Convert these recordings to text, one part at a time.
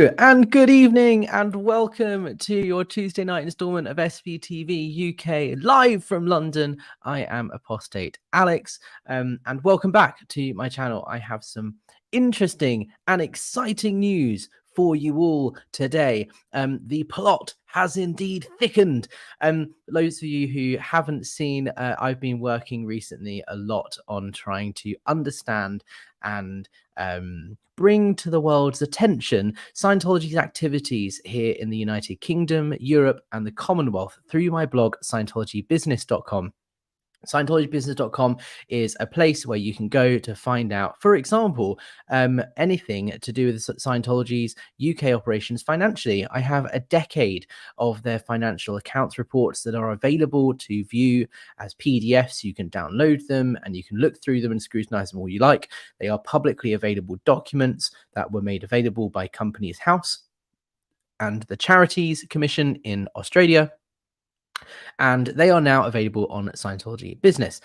Hello and good evening and welcome to your Tuesday night installment of SVTV UK live from London. I am Apostate Alex and welcome back to my channel. I have some interesting and exciting news for you all today. The plot has indeed thickened. Those of you who haven't seen, I've been working recently a lot on trying to understand and bring to the world's attention Scientology's activities here in the United Kingdom, Europe, and the Commonwealth through my blog, ScientologyBusiness.com. Scientologybusiness.com is a place where you can go to find out, for example, anything to do with Scientology's UK operations financially. I have a decade of their financial accounts reports that are available to view as PDFs. You can download them and you can look through them and scrutinize them all you like. They are publicly available documents that were made available by Companies House and the Charities Commission in Australia, and they are now available on Scientology Business.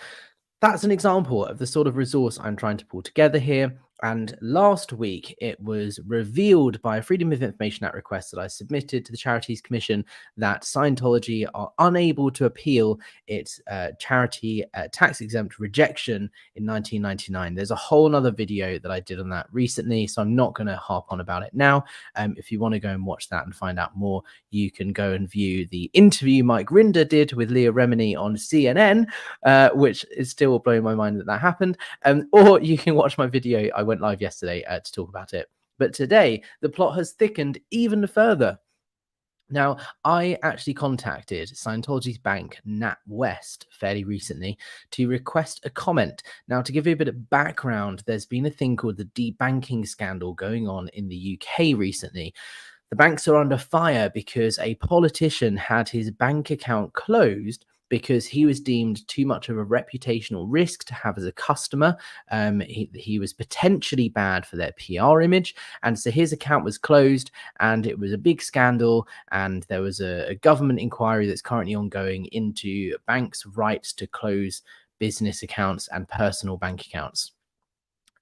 That's an example of the sort of resource I'm trying to pull together here. And last week, it was revealed by a Freedom of Information Act request that I submitted to the Charities Commission that Scientology are unable to appeal its charity tax-exempt rejection in 1999. There's a whole other video that I did on that recently, so I'm not going to harp on about it now. If you want to go and watch that and find out more, you can go and view the interview Mike Rinder did with Leah Remini on CNN, which is still blowing my mind that happened. Or you can watch my video. I went live yesterday to talk about it. But today, the plot has thickened even further. Now, I actually contacted Scientology's bank, Natwest, fairly recently to request a comment. Now, to give you a bit of background, there's been a thing called the debanking scandal going on in the UK recently. The banks are under fire because a politician had his bank account closed because he was deemed too much of a reputational risk to have as a customer. He was potentially bad for their PR image. And so his account was closed and it was a big scandal. And there was a government inquiry that's currently ongoing into banks' rights to close business accounts and personal bank accounts.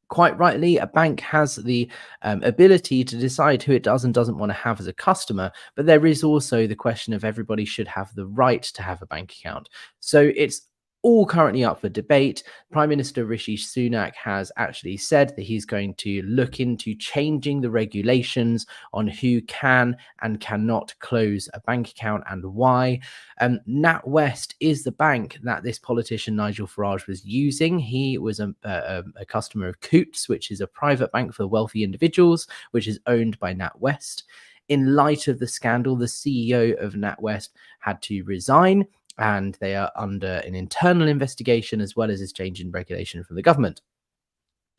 Quite rightly, a bank has the ability to decide who it does and doesn't want to have as a customer, but there is also the question of everybody should have the right to have a bank account. So it's all currently up for debate. Prime Minister Rishi Sunak has actually said that he's going to look into changing the regulations on who can and cannot close a bank account and why. NatWest is the bank that this politician Nigel Farage was using. He was a customer of Coutts, which is a private bank for wealthy individuals, which is owned by NatWest. In light of the scandal, the CEO of NatWest had to resign, and they are under an internal investigation as well as this change in regulation from the government.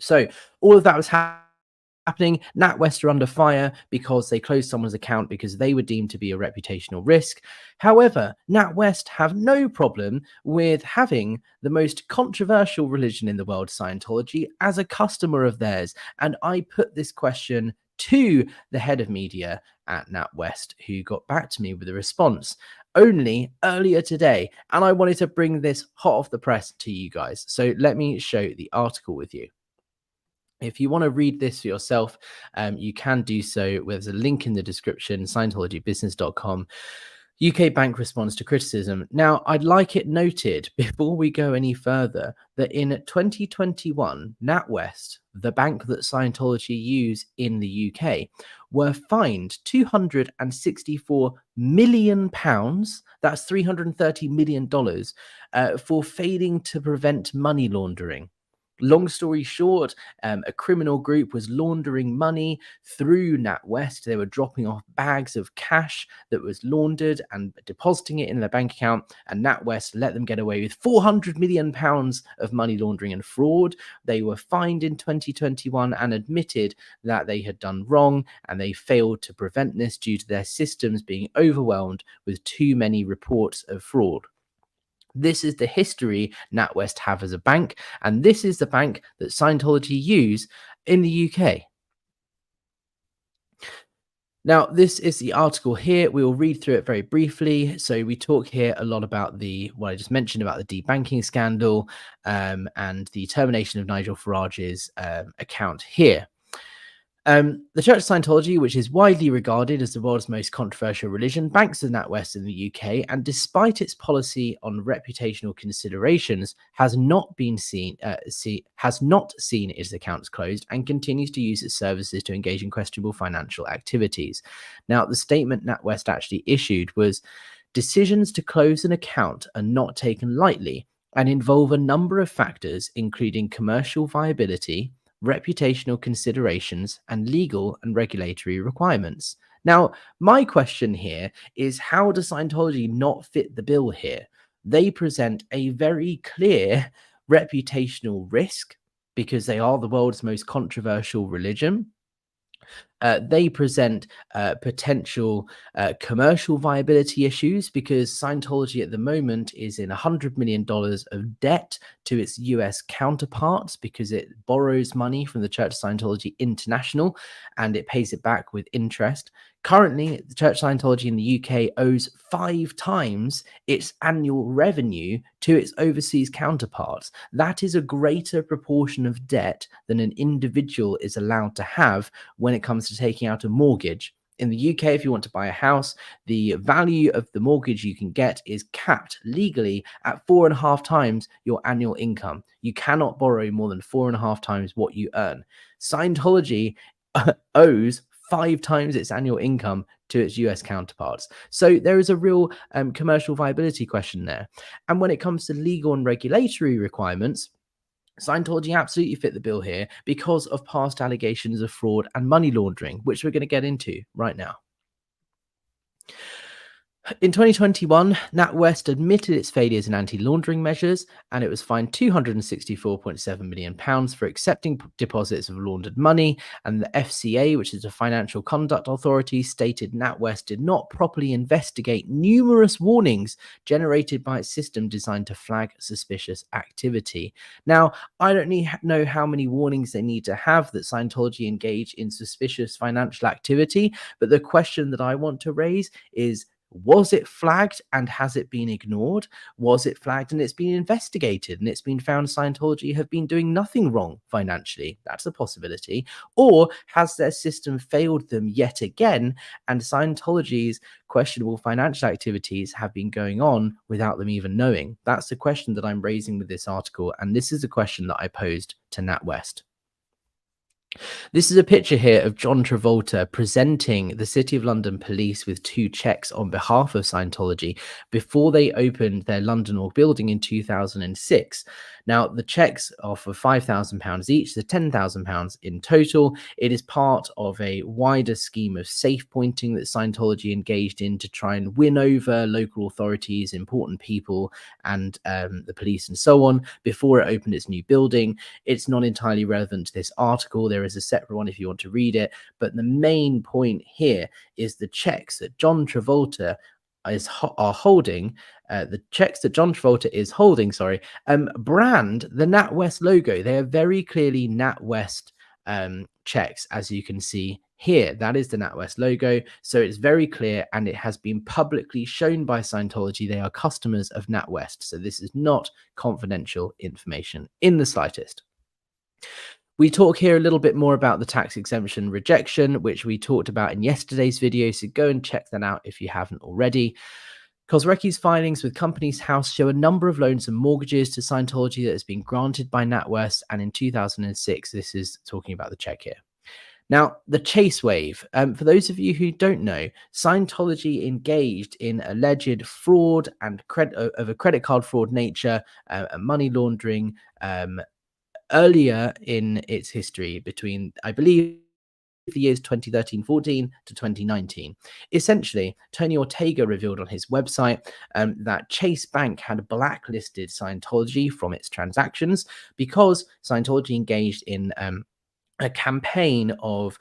So all of that was happening. NatWest are under fire because they closed someone's account because they were deemed to be a reputational risk. However, NatWest have no problem with having the most controversial religion in the world, Scientology, as a customer of theirs. And I put this question to the head of media at NatWest, who got back to me with a response only earlier today, and I wanted to bring this hot off the press to you guys. So let me show the article with you. If you want to read this for yourself, you can do so. There's a link in the description, scientologybusiness.com. UK bank responds to criticism. Now, I'd like it noted before we go any further that in 2021, NatWest, the bank that Scientology use in the UK, were fined £264 million, that's $330 million, for failing to prevent money laundering. Long story short, a criminal group was laundering money through NatWest. They were dropping off bags of cash that was laundered and depositing it in their bank account, and NatWest let them get away with £400 million of money laundering and fraud. They were fined in 2021 and admitted that they had done wrong, and they failed to prevent this due to their systems being overwhelmed with too many reports of fraud. This is the history NatWest have as a bank, and this is the bank that Scientology use in the UK. Now, this is the article here. We will read through it very briefly. So we talk here a lot about what I just mentioned about the debanking scandal and the termination of Nigel Farage's account here. The Church of Scientology, which is widely regarded as the world's most controversial religion, banks the NatWest in the UK, and despite its policy on reputational considerations, has not seen its accounts closed and continues to use its services to engage in questionable financial activities. Now, the statement NatWest actually issued was, "Decisions to close an account are not taken lightly and involve a number of factors, including commercial viability, reputational considerations, and legal and regulatory requirements." Now, my question here is, how does Scientology not fit the bill here? They present a very clear reputational risk because they are the world's most controversial religion. They present potential commercial viability issues because Scientology at the moment is in $100 million of debt to its US counterparts because it borrows money from the Church of Scientology International and it pays it back with interest. Currently, the Church of Scientology in the UK owes 5 times its annual revenue to its overseas counterparts. That is a greater proportion of debt than an individual is allowed to have when it comes to taking out a mortgage. In the UK, if you want to buy a house, the value of the mortgage you can get is capped legally at 4.5 times your annual income. You cannot borrow more than 4.5 times what you earn. Scientology owes 5 times its annual income to its US counterparts. So there is a real commercial viability question there. And when it comes to legal and regulatory requirements, Scientology absolutely fit the bill here because of past allegations of fraud and money laundering, which we're going to get into right now. In 2021, NatWest admitted its failures in anti-laundering measures, and it was fined £264.7 million for accepting deposits of laundered money. And the FCA, which is the Financial Conduct Authority, stated NatWest did not properly investigate numerous warnings generated by its system designed to flag suspicious activity. Now, I don't know how many warnings they need to have that Scientology engage in suspicious financial activity, but the question that I want to raise is, was it flagged and has it been ignored? Was it flagged and it's been investigated and it's been found Scientology have been doing nothing wrong financially? That's a possibility. Or has their system failed them yet again and Scientology's questionable financial activities have been going on without them even knowing? That's the question that I'm raising with this article, and this is a question that I posed to NatWest. This is a picture here of John Travolta presenting the City of London police with 2 checks on behalf of Scientology before they opened their London building in 2006. Now, the checks are for £5,000 each, so £10,000 in total. It is part of a wider scheme of safe pointing that Scientology engaged in to try and win over local authorities, important people, and the police and so on before it opened its new building. It's not entirely relevant to this article. There is a separate one if you want to read it. But the main point here is the checks that John Travolta are holding, the checks that John Travolta is holding, brand the NatWest logo. They are very clearly NatWest checks, as you can see here. That is the NatWest logo. So it's very clear, and it has been publicly shown by Scientology. They are customers of NatWest. So this is not confidential information in the slightest. We talk here a little bit more about the tax exemption rejection, which we talked about in yesterday's video, so go and check that out if you haven't already. Kozrecki's filings with Companies House show a number of loans and mortgages to Scientology that has been granted by NatWest, and in 2006, this is talking about the check here. Now, the Chase Wave. For those of you who don't know, Scientology engaged in alleged fraud and of a credit card fraud nature, money laundering, earlier in its history between, I believe, the years 2013-14 to 2019. Essentially, Tony Ortega revealed on his website that Chase Bank had blacklisted Scientology from its transactions because Scientology engaged in a campaign of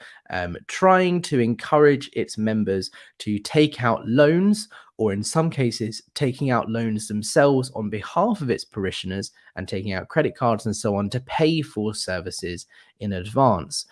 trying to encourage its members to take out loans, or in some cases, taking out loans themselves on behalf of its parishioners and taking out credit cards and so on to pay for services in advance.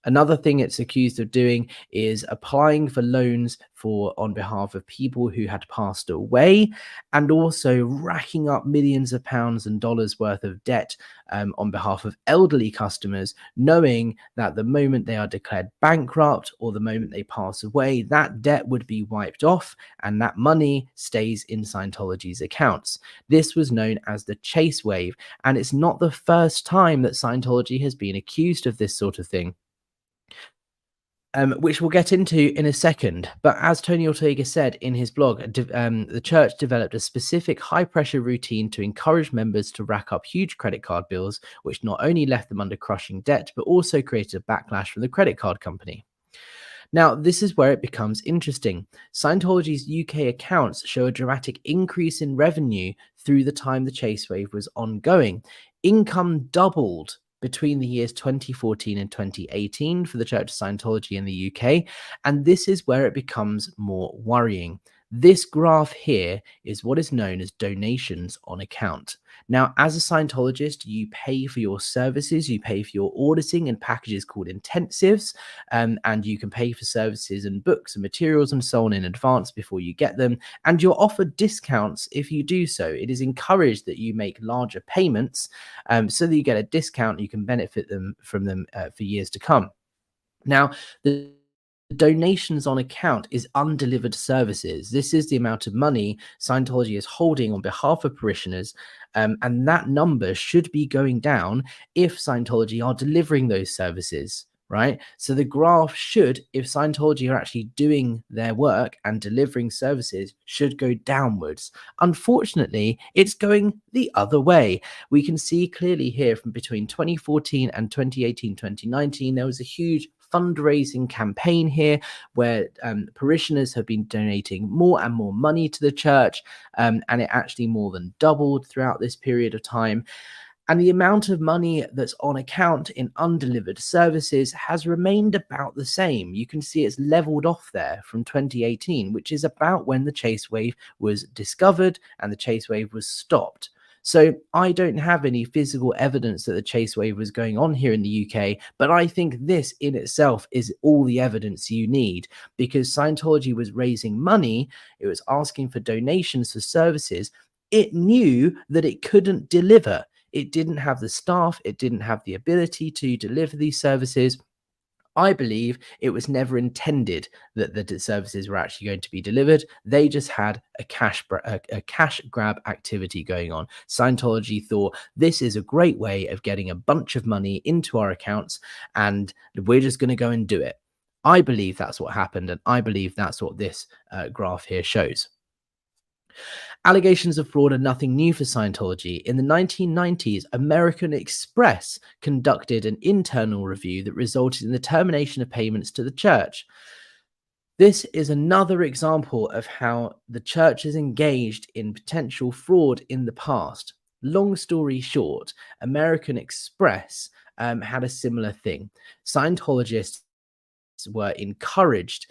Another thing it's accused of doing is applying for loans for on behalf of people who had passed away, and also racking up millions of pounds and dollars worth of debt on behalf of elderly customers, knowing that the moment they are declared bankrupt or the moment they pass away, that debt would be wiped off and that money stays in Scientology's accounts. This was known as the Chase Wave, and it's not the first time that Scientology has been accused of this sort of thing. Which we'll get into in a second. But as Tony Ortega said in his blog, the church developed a specific high pressure routine to encourage members to rack up huge credit card bills, which not only left them under crushing debt, but also created a backlash from the credit card company. Now, this is where it becomes interesting. Scientology's UK accounts show a dramatic increase in revenue through the time the Chase Wave was ongoing. Income doubled between the years 2014 and 2018 for the Church of Scientology in the UK, and this is where it becomes more worrying. This graph here is what is known as donations on account. Now, as a Scientologist, you pay for your services, you pay for your auditing and packages called intensives, and you can pay for services and books and materials and so on in advance before you get them. And you're offered discounts if you do so. It is encouraged that you make larger payments so that you get a discount, you can benefit from them for years to come. Now, the donations on account is undelivered services. This is the amount of money Scientology is holding on behalf of parishioners, and that number should be going down if Scientology are delivering those services, right? So the graph should, if Scientology are actually doing their work and delivering services, should go downwards. Unfortunately, it's going the other way. We can see clearly here from between 2014 and 2018, 2019, there was a huge fundraising campaign here where parishioners have been donating more and more money to the church, and it actually more than doubled throughout this period of time. And the amount of money that's on account in undelivered services has remained about the same. You can see it's leveled off there from 2018, which is about when the Chase Wave was discovered and the Chase Wave was stopped. So I don't have any physical evidence that the Chase Wave was going on here in the UK, but I think this in itself is all the evidence you need, because Scientology was raising money, it was asking for donations for services. It knew that it couldn't deliver. It didn't have the staff, it didn't have the ability to deliver these services. I believe it was never intended that the services were actually going to be delivered. They just had a cash grab activity going on. Scientology thought this is a great way of getting a bunch of money into our accounts, and we're just going to go and do it. I believe that's what happened, and I believe that's what this graph here shows. Allegations of fraud are nothing new for Scientology. In the 1990s, American Express conducted an internal review that resulted in the termination of payments to the church. This is another example of how the church is engaged in potential fraud in the past. Long story short, American Express had a similar thing. Scientologists were encouraged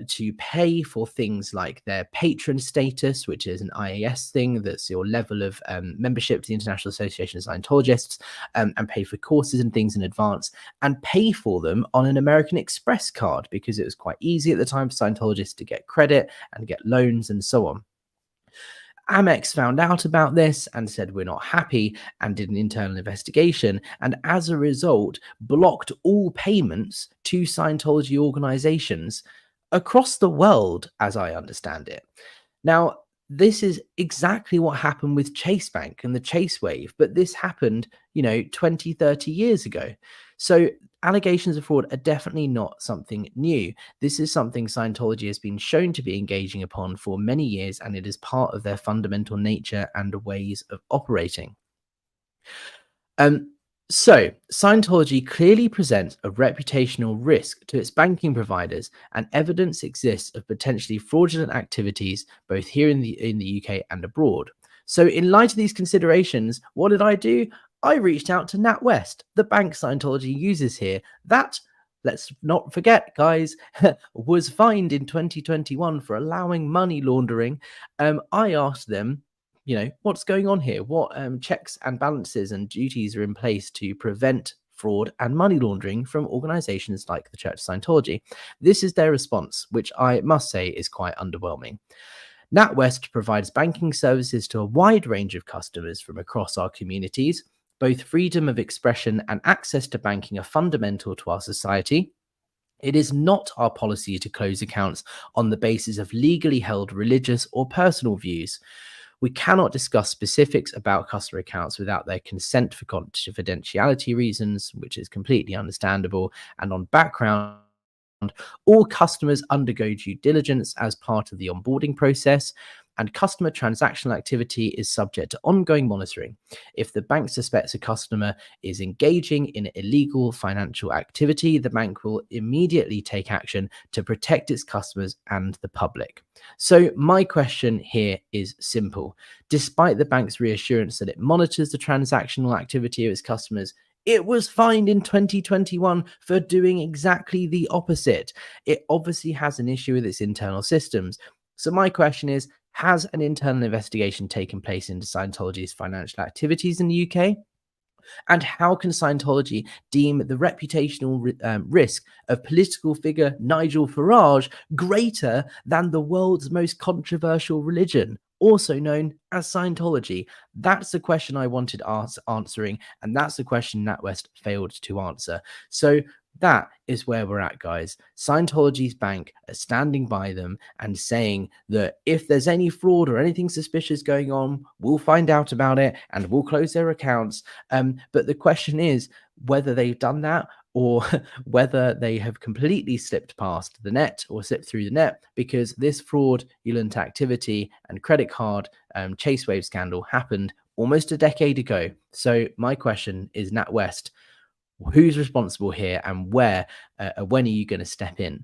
to pay for things like their patron status, which is an IAS thing, that's your level of membership to the International Association of Scientologists, and pay for courses and things in advance, and pay for them on an American Express card, because it was quite easy at the time for Scientologists to get credit and get loans and so on. Amex found out about this and said we're not happy, and did an internal investigation, and as a result blocked all payments to Scientology organizations across the world, as I understand it. Now, this is exactly what happened with Chase Bank and the Chase Wave, but this happened, 20, 30 years ago. So allegations of fraud are definitely not something new. This is something Scientology has been shown to be engaging upon for many years, and it is part of their fundamental nature and ways of operating. So Scientology clearly presents a reputational risk to its banking providers, and evidence exists of potentially fraudulent activities both here in the UK and abroad. So in light of these considerations, what did I do? I reached out to Natwest, the bank Scientology uses here. That, let's not forget, guys, was fined in 2021 for allowing money laundering. I asked them, what's going on here? What checks and balances and duties are in place to prevent fraud and money laundering from organizations like the Church of Scientology. This is their response, which I must say is quite underwhelming. Natwest provides banking services to a wide range of customers from across our communities. Both freedom of expression and access to banking are fundamental to our society. It is not our policy to close accounts on the basis of legally held religious or personal views. We cannot discuss specifics about customer accounts without their consent for confidentiality reasons, which is completely understandable. And on background, all customers undergo due diligence as part of the onboarding process, and customer transactional activity is subject to ongoing monitoring. If the bank suspects a customer is engaging in illegal financial activity, the bank will immediately take action to protect its customers and the public. So, my question here is simple. Despite the bank's reassurance that it monitors the transactional activity of its customers, it was fined in 2021 for doing exactly the opposite. It obviously has an issue with its internal systems. So, my question is, has an internal investigation taken place into Scientology's financial activities in the UK? And how can Scientology deem the reputational risk of political figure Nigel Farage greater than the world's most controversial religion, also known as Scientology? That's the question I wanted answering, and that's the question NatWest failed to answer. So that is where we're at, guys. Scientology's bank are standing by them and saying that if there's any fraud or anything suspicious going on, we'll find out about it and we'll close their accounts. But the question is whether they've done that or whether they have completely slipped past the net or slipped through the net, because this fraudulent activity and credit card chase wave scandal happened almost a decade ago. So my question is, NatWest, who's responsible here, and when are you going to step in?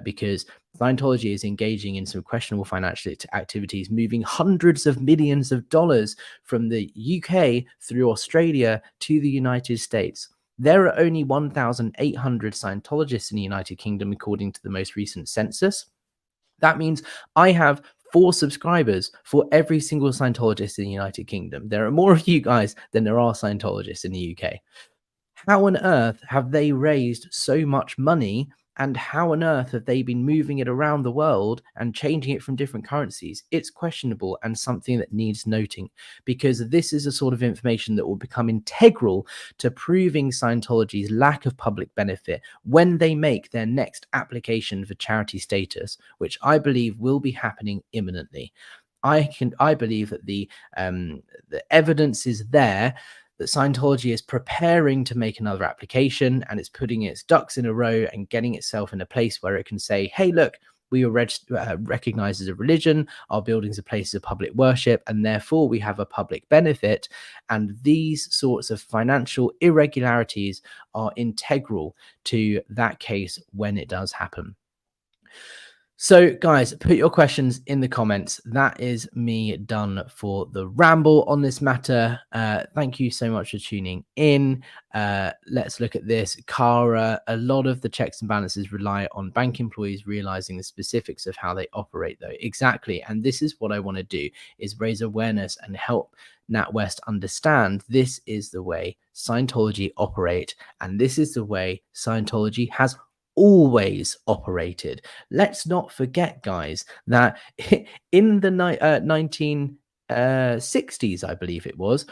Because Scientology is engaging in some questionable financial activities, moving hundreds of millions of dollars from the UK through Australia to the United States. There are only 1,800 Scientologists in the United Kingdom, according to the most recent census. That means I have 4 subscribers for every single Scientologist in the United Kingdom. There are more of you guys than there are Scientologists in the UK. How on earth have they raised so much money, and how on earth have they been moving it around the world and changing it from different currencies? It's questionable and something that needs noting, because this is a sort of information that will become integral to proving Scientology's lack of public benefit when they make their next application for charity status, which I believe will be happening imminently. I believe that the evidence is there that Scientology is preparing to make another application, and it's putting its ducks in a row and getting itself in a place where it can say, hey, look, we were recognized as a religion, our buildings are places of public worship, and therefore we have a public benefit. And these sorts of financial irregularities are integral to that case when it does happen. So, guys, put your questions in the comments. That is me done for the ramble on this matter. Thank you so much for tuning in. Let's look at this. Cara, a lot of the checks and balances rely on bank employees realizing the specifics of how they operate, though. Exactly. And this is what I want to do, is raise awareness and help NatWest understand this is the way Scientology operate, and this is the way Scientology has always operated. Let's not forget, guys, that in the 1960s, I believe it was,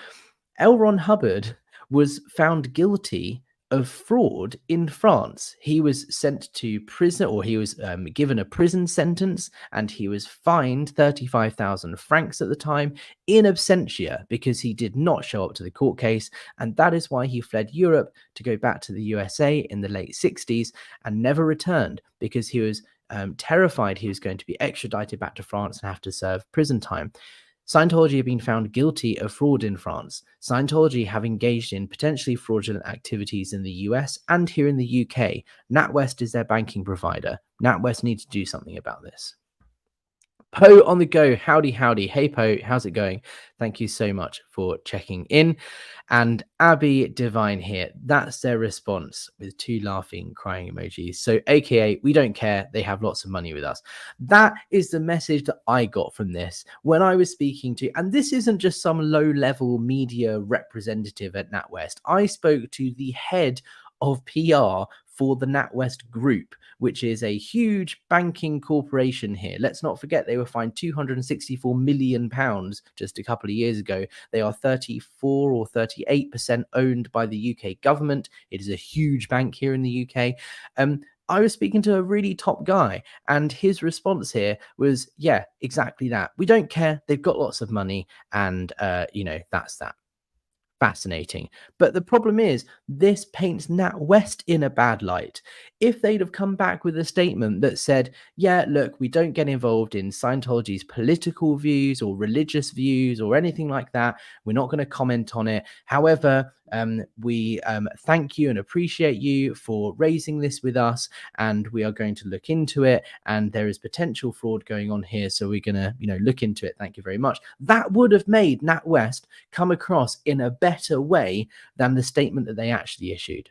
L. Ron Hubbard was found guilty of fraud in France. He was sent to prison, or he was given a prison sentence, and he was fined 35,000 francs at the time in absentia because he did not show up to the court case. And that is why he fled Europe to go back to the USA in the late 60s and never returned, because he was terrified he was going to be extradited back to France and have to serve prison time. Scientology have been found guilty of fraud in France. Scientology have engaged in potentially fraudulent activities in the US and here in the UK. NatWest is their banking provider. NatWest need to do something about this. Poe on the go. Howdy, howdy. Hey, Poe, how's it going? Thank you so much for checking in. And Abby Divine here. That's their response with two laughing, crying emojis. So, AKA, we don't care. They have lots of money with us. That is the message that I got from this when I was speaking to, and this isn't just some low level media representative at NatWest. I spoke to the head of PR for the NatWest Group, which is a huge banking corporation here. Let's not forget they were fined £264 million just a couple of years ago. They are 34 or 38% owned by the UK government. It is a huge bank here in the UK. I was speaking to a really top guy, and his response here was, yeah, exactly that. We don't care. They've got lots of money, and, that's that. Fascinating. But the problem is, this paints NatWest in a bad light. If they'd have come back with a statement that said, yeah, look, we don't get involved in Scientology's political views or religious views or anything like that, we're not going to comment on it. However, we thank you and appreciate you for raising this with us, and we are going to look into it, and there is potential fraud going on here, so we're going to look into it. Thank you very much. That would have made NatWest come across in a better way than the statement that they actually issued.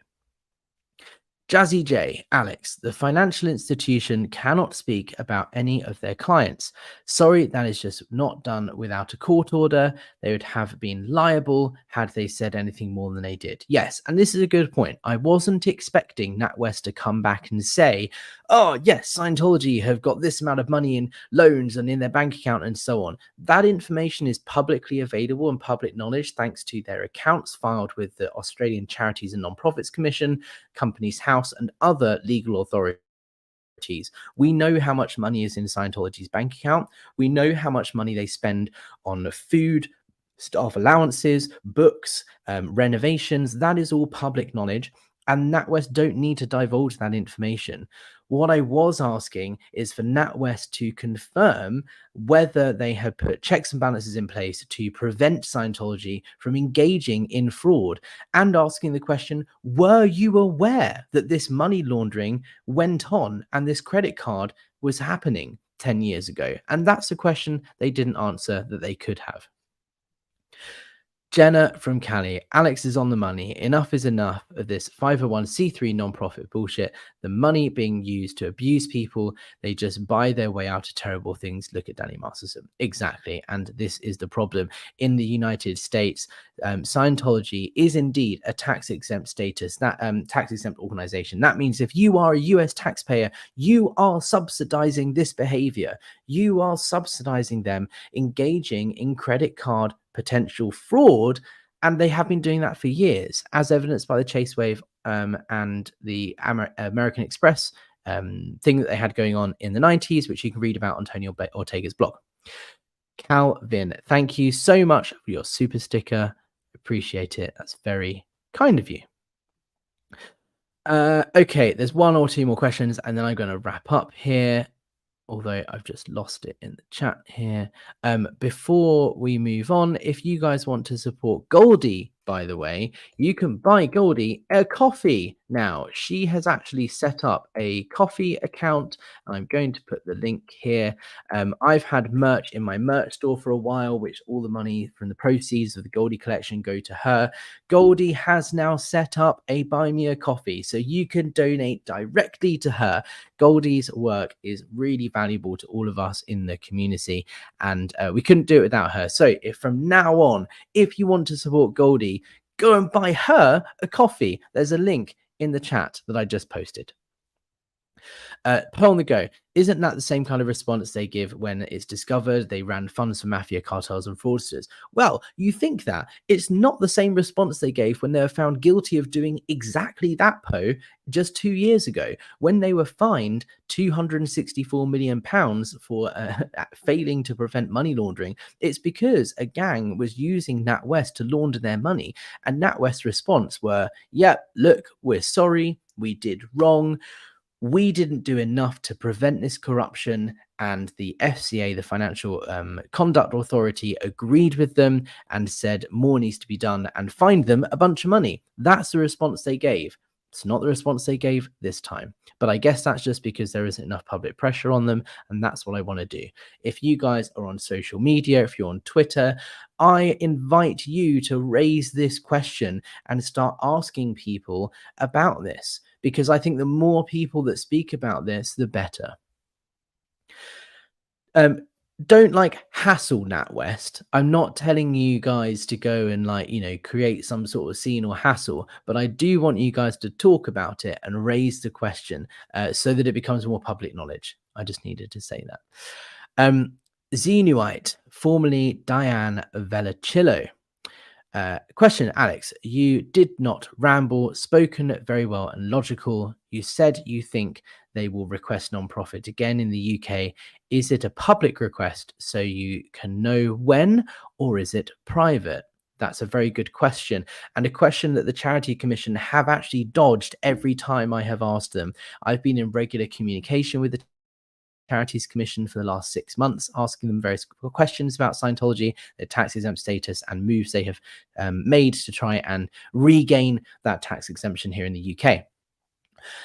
Jazzy J, Alex, the financial institution cannot speak about any of their clients. Sorry, that is just not done without a court order. They would have been liable had they said anything more than they did. Yes, and this is a good point. I wasn't expecting NatWest to come back and say, oh, yes, Scientology have got this amount of money in loans and in their bank account and so on. That information is publicly available and public knowledge thanks to their accounts filed with the Australian Charities and Non-Profits Commission, Companies House, and other legal authorities. We know how much money is in Scientology's bank account. We know how much money they spend on food, staff allowances, books, renovations. That is all public knowledge, and NatWest don't need to divulge that information. What I was asking is for NatWest to confirm whether they had put checks and balances in place to prevent Scientology from engaging in fraud, and asking the question, were you aware that this money laundering went on and this credit card was happening 10 years ago? And that's a question they didn't answer that they could have. Jenna from Cali, Alex is on the money. Enough is enough of this 501c3 nonprofit bullshit. The money being used to abuse people. They just buy their way out of terrible things. Look at Danny Masterson. Exactly. And this is the problem. In the United States, Scientology is indeed a tax exempt status, that tax exempt organization. That means if you are a US taxpayer, you are subsidizing this behavior. You are subsidizing them engaging in credit card potential fraud, and they have been doing that for years, as evidenced by the Chase Wave and the American Express thing that they had going on in the 90s, which you can read about on Tony Ortega's blog. Calvin, thank you so much for your super sticker. Appreciate it. That's very kind of you. Okay, there's one or two more questions, and then I'm going to wrap up here. Although I've just lost it in the chat here. Before we move on, if you guys want to support Goldie, by the way, you can buy Goldie a coffee now. She has actually set up a coffee account, and I'm going to put the link here. I've had merch in my merch store for a while, which all the money from the proceeds of the Goldie collection go to her. Goldie has now set up a Buy Me a Coffee, so you can donate directly to her. Goldie's work is really valuable to all of us in the community, and we couldn't do it without her. So if from now on, if you want to support Goldie, go and buy her a coffee. There's a link in the chat that I just posted. Pearl on the go. Isn't that the same kind of response they give when it's discovered they ran funds for mafia cartels and fraudsters? Well, you think that. It's not the same response they gave when they were found guilty of doing exactly that, Poe, just 2 years ago, when they were fined £264 million for failing to prevent money laundering. It's because a gang was using NatWest to launder their money, and NatWest's response were, yeah, look, we're sorry, we did wrong. We didn't do enough to prevent this corruption, and the FCA, the Financial Conduct Authority, agreed with them and said more needs to be done and fined them a bunch of money. That's the response they gave. It's not the response they gave this time. But I guess that's just because there isn't enough public pressure on them. And that's what I want to do. If you guys are on social media, if you're on Twitter, I invite you to raise this question and start asking people about this, because I think the more people that speak about this, the better. Um, don't hassle Natwest. I'm not telling you guys to go and create some sort of scene or hassle, but I do want you guys to talk about it and raise the question so that it becomes more public knowledge. I just needed to say that. Xenuite, formerly Diane Velachillo. Question, Alex. You did not ramble, spoken very well and logical. You said you think they will request non-profit again in the UK. Is it a public request so you can know when, or is it private? That's a very good question, and a question that the Charity Commission have actually dodged every time I have asked them. I've been in regular communication with the Charities Commission for the last 6 months, asking them various questions about Scientology, their tax exempt status, and moves they have made to try and regain that tax exemption here in the UK.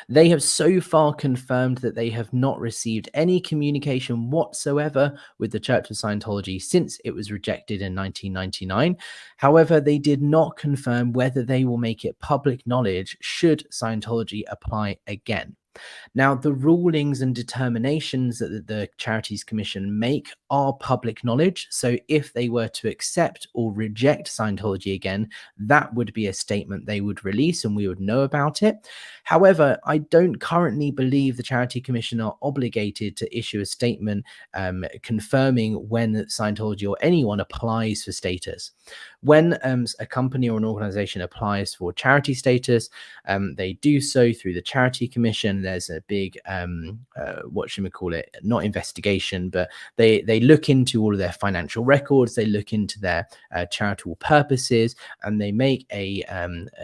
They have so far confirmed that they have not received any communication whatsoever with the Church of Scientology since it was rejected in 1999. However, they did not confirm whether they will make it public knowledge should Scientology apply again. Now, the rulings and determinations that the Charities Commission make are public knowledge. So if they were to accept or reject Scientology again, that would be a statement they would release and we would know about it. However, I don't currently believe the Charity Commission are obligated to issue a statement confirming when Scientology or anyone applies for status. When a company or an organization applies for charity status, they do so through the Charity Commission. There's a big what should we call it, not investigation, but they look into all of their financial records, they look into their charitable purposes, and they make a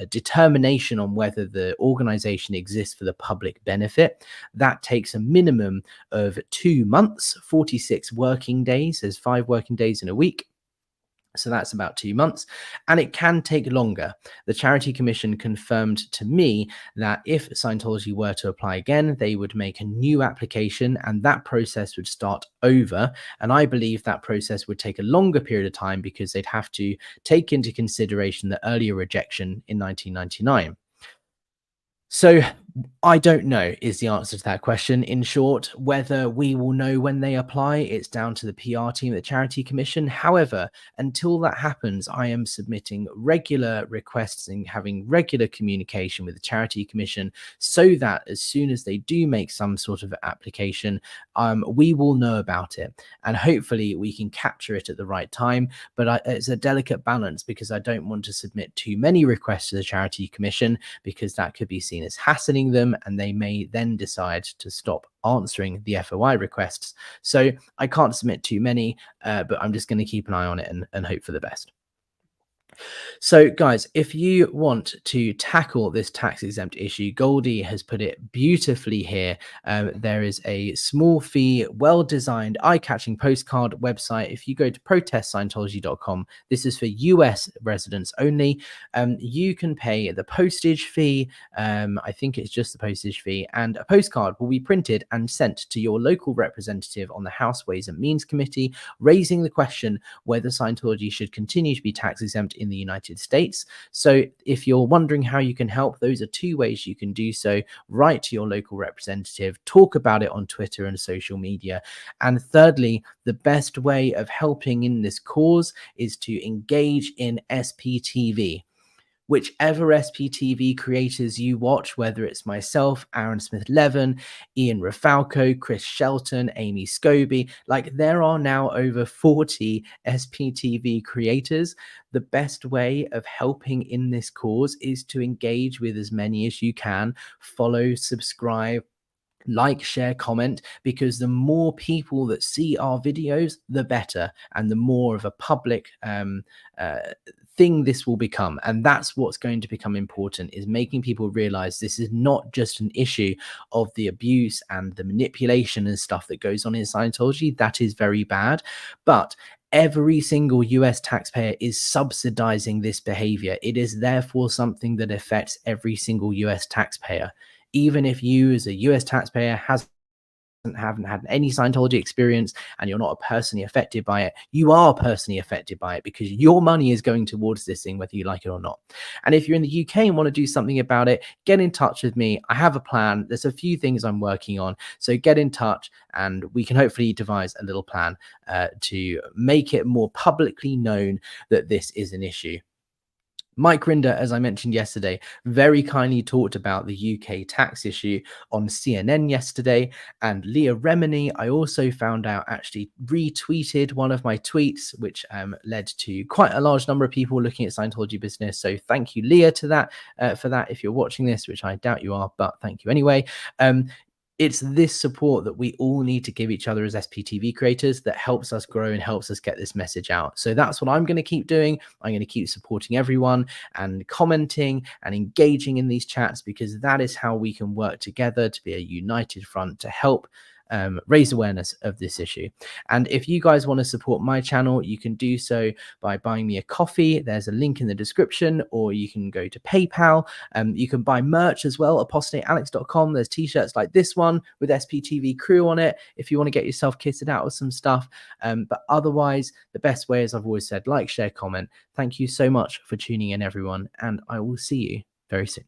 determination on whether the organization exists for the public benefit. That takes a minimum of 2 months, 46 working days. There's 5 working days in a week. So that's about 2 months, and it can take longer. The Charity Commission confirmed to me that if Scientology were to apply again, they would make a new application and that process would start over. And I believe that process would take a longer period of time because they'd have to take into consideration the earlier rejection in 1999. So I don't know is the answer to that question. In short, whether we will know when they apply, it's down to the PR team at the Charity Commission. However, until that happens, I am submitting regular requests and having regular communication with the Charity Commission so that as soon as they do make some sort of application, we will know about it. And hopefully we can capture it at the right time. But it's a delicate balance because I don't want to submit too many requests to the Charity Commission because that could be seen as hassling them, and they may then decide to stop answering the FOI requests. So I can't submit too many, but I'm just going to keep an eye on it and hope for the best. So guys, if you want to tackle this tax exempt issue, Goldie has put it beautifully here. There is a small fee, well-designed, eye-catching postcard website. If you go to protestscientology.com, this is for US residents only. You can pay the postage fee. I think it's just the postage fee, and a postcard will be printed and sent to your local representative on the House Ways and Means Committee, raising the question whether Scientology should continue to be tax exempt in the United States. So if you're wondering how you can help, those are 2 ways you can do so. Write to your local representative, talk about it on Twitter and social media. And thirdly, the best way of helping in this cause is to engage in SPTV. Whichever SPTV creators you watch, whether it's myself, Aaron Smith-Levin, Ian Rafalco, Chris Shelton, Amy Scobie, there are now over 40 SPTV creators. The best way of helping in this cause is to engage with as many as you can, follow, subscribe, like, share, comment, because the more people that see our videos, the better, and the more of a public thing this will become. And that's what's going to become important, is making people realize this is not just an issue of the abuse and the manipulation and stuff that goes on in Scientology. That is very bad, but Every single US taxpayer is subsidizing this behavior. It is therefore something that affects every single US taxpayer. Even if you, as a US taxpayer, haven't had any Scientology experience and you're not personally affected by it, you are personally affected by it because your money is going towards this thing, whether you like it or not. And if you're in the UK and want to do something about it, get in touch with me. I have a plan. There's a few things I'm working on. So get in touch and we can hopefully devise a little plan to make it more publicly known that this is an issue. Mike Rinder, as I mentioned yesterday, very kindly talked about the UK tax issue on CNN yesterday. And Leah Remini, I also found out, actually retweeted one of my tweets, which led to quite a large number of people looking at Scientology business. So thank you, Leah, to that for that. If you're watching this, which I doubt you are, but thank you anyway. It's this support that we all need to give each other as SPTV creators that helps us grow and helps us get this message out. So that's what I'm going to keep doing. I'm going to keep supporting everyone and commenting and engaging in these chats, because that is how we can work together to be a united front to help raise awareness of this issue. And if you guys want to support my channel, you can do so by buying me a coffee. There's a link in the description, or you can go to PayPal. You can buy merch as well, apostatealex.com. There's t-shirts like this one with SPTV crew on it if you want to get yourself kitted out with some stuff. But otherwise, the best way, as I've always said, like, share, comment. Thank you so much for tuning in, everyone, and I will see you very soon.